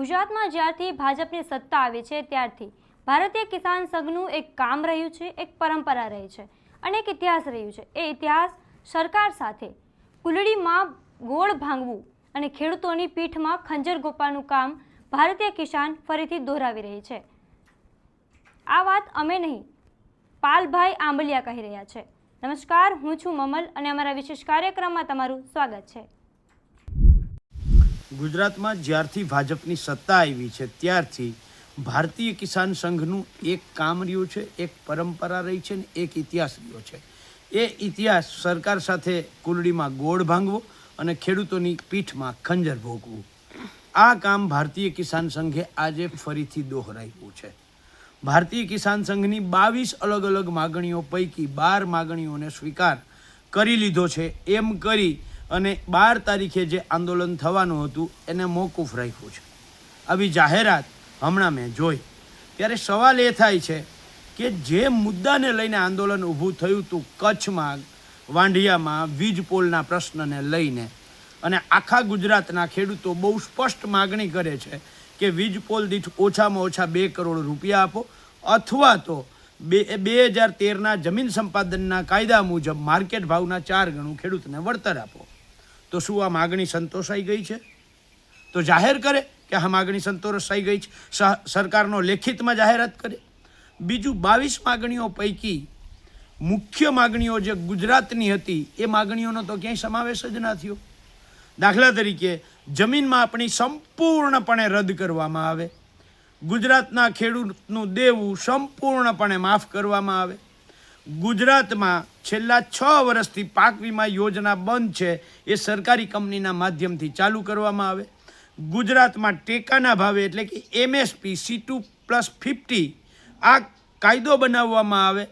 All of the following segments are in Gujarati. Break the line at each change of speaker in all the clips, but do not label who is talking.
ગુજરાતમાં જ્યારથી ભાજપની સત્તા આવી છે ત્યારથી ભારતીય કિસાન સંઘનું એક કામ રહ્યું છે, એક પરંપરા રહી છે અને એક ઇતિહાસ રહ્યું છે। એ ઇતિહાસ સરકાર સાથે કુલડીમાં ગોળ ભાંગવું અને ખેડૂતોની પીઠમાં ખંજર ગોપાનું કામ ભારતીય કિસાન ફરીથી દોહરાવી રહી છે। આ વાત અમે નહીં, પાલભાઈ આંબલિયા કહી રહ્યા છે। નમસ્કાર, હું છું મમલ અને અમારા વિશેષ કાર્યક્રમમાં તમારું સ્વાગત છે।
ગુજરાતમાં જ્યારથી ભાજપની સત્તા આવી છે ત્યારથી ભારતીય કિસાન સંઘનું એક કામ રહ્યું છે, એક પરંપરા રહી છે ને એક ઇતિહાસ રહ્યો છે। એ ઇતિહાસ સરકાર સાથે કુલડીમાં ગોળ ભાંગવો અને ખેડૂતોની પીઠમાં ખંજર ભોગવું, આ કામ ભારતીય કિસાન સંઘે આજે ફરીથી દોહરાવ્યું છે। ભારતીય કિસાન સંઘની 22 અલગ અલગ માગણીઓ પૈકી 12 માગણીઓને સ્વીકાર કરી લીધો છે। એમ કરી અને 12 તારીખે જે આંદોલન થવાનું હતું એને મોકૂફ રાખ્યું છે। આવી જાહેરાત હમણાં મેં જોઈ ત્યારે સવાલ એ થાય છે કે જે મુદ્દાને લઈને આંદોલન ઊભું થયું હતું કચ્છમાં, વાંઢિયામાં વીજ પોલના પ્રશ્નને લઈને, અને આખા ગુજરાતના ખેડૂતો બહુ સ્પષ્ટ માગણી કરે છે કે વીજ પોલ દીઠ ઓછામાં ઓછા 2 કરોડ રૂપિયા આપો અથવા તો 2013ના જમીન સંપાદનના કાયદા મુજબ માર્કેટ ભાવના 4 ગણું ખેડૂતને વળતર આપો। તો શું આ માગણી સંતોષાઈ ગઈ છે? તો જાહેર કરે કે આ માગણી સંતોષાઈ ગઈ છે, સરકારનો લેખિતમાં જાહેરાત કરે। બીજું 22 માગણીઓ પૈકી મુખ્ય માગણીઓ જે ગુજરાતની હતી એ માગણીઓનો તો ક્યાંય સમાવેશ જ ના થયો। દાખલા તરીકે જમીન માપણી સંપૂર્ણપણે રદ કરવામાં આવે, ગુજરાતના ખેડૂતનું દેવું સંપૂર્ણપણે માફ કરવામાં આવે, ગુજરાતમાં છેલ્લા 6 વર્ષથી પાક વીમા યોજના બંધ છે એ સરકારી કંપનીના માધ્યમથી ચાલુ કરવામાં આવે, ગુજરાતમાં ટેકાના ભાવે એટલે કે MSP C2+50 આ કાયદો બનાવવામાં આવે,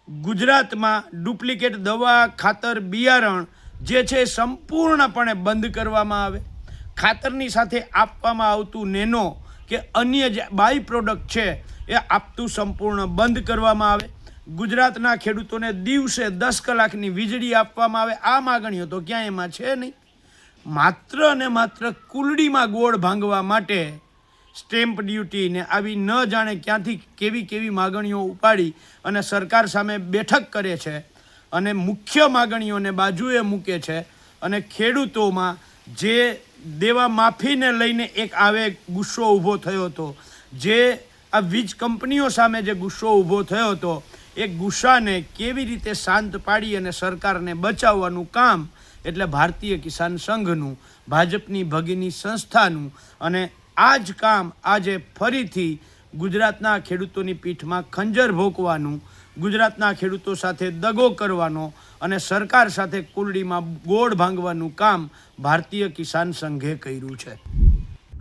ગુજરાતમાં ડુપ્લિકેટ દવા, ખાતર, બિયારણ જે છે સંપૂર્ણપણે બંધ કરવામાં આવે, ખાતરની સાથે આપવામાં આવતું નેનો કે અન્ય જે બાય પ્રોડક્ટ છે એ આપતું સંપૂર્ણ બંધ કરવામાં આવે, ગુજરાતના ખેડૂતોને દિવસે 10 કલાકની વીજળી આપવામાં આવે। આ માગણીઓ તો ક્યાંય એમાં છે નહીં। માત્ર અને માત્ર કુલડીમાં ગોળ ભાંગવા માટે સ્ટેમ્પ ડ્યુટી ને આવી ન જાણે ક્યાંથી કેવી કેવી માગણીઓ ઉપાડી અને સરકાર સામે બેઠક કરે છે અને મુખ્ય માગણીઓને બાજુએ મૂકે છે અને ખેડૂતોમાં જે દેવા માફીને લઈને એક આવેગ ગુસ્સો ઊભો થયો હતો, જે આ વીજ કંપનીઓ સામે જે ગુસ્સો ઊભો થયો હતો, એ ગુસ્સાને કેવી રીતે શાંત પાડી અને સરકારને બચાવવાનું કામ એટલે ભારતીય કિસાન સંઘનું, ભાજપની ભગીની સંસ્થાનું, અને આ જ કામ આજે ફરીથી ગુજરાતના ખેડૂતોની પીઠમાં ખંજર ભોંકવાનું, ગુજરાતના ખેડૂતો સાથે દગો કરવાનો અને સરકાર સાથે કુલડીમાં ગોળ ભાંગવાનું કામ ભારતીય કિસાન સંઘે કર્યું છે।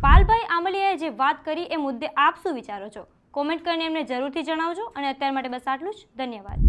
પાલભાઈ આંબલિયાએ જે વાત કરી એ મુદ્દે આપ શું વિચારો છો? કોમેન્ટ કરીને એમને જરૂરથી જણાવજો અને અત્યાર માટે બસ આટલું જ। ધન્યવાદ।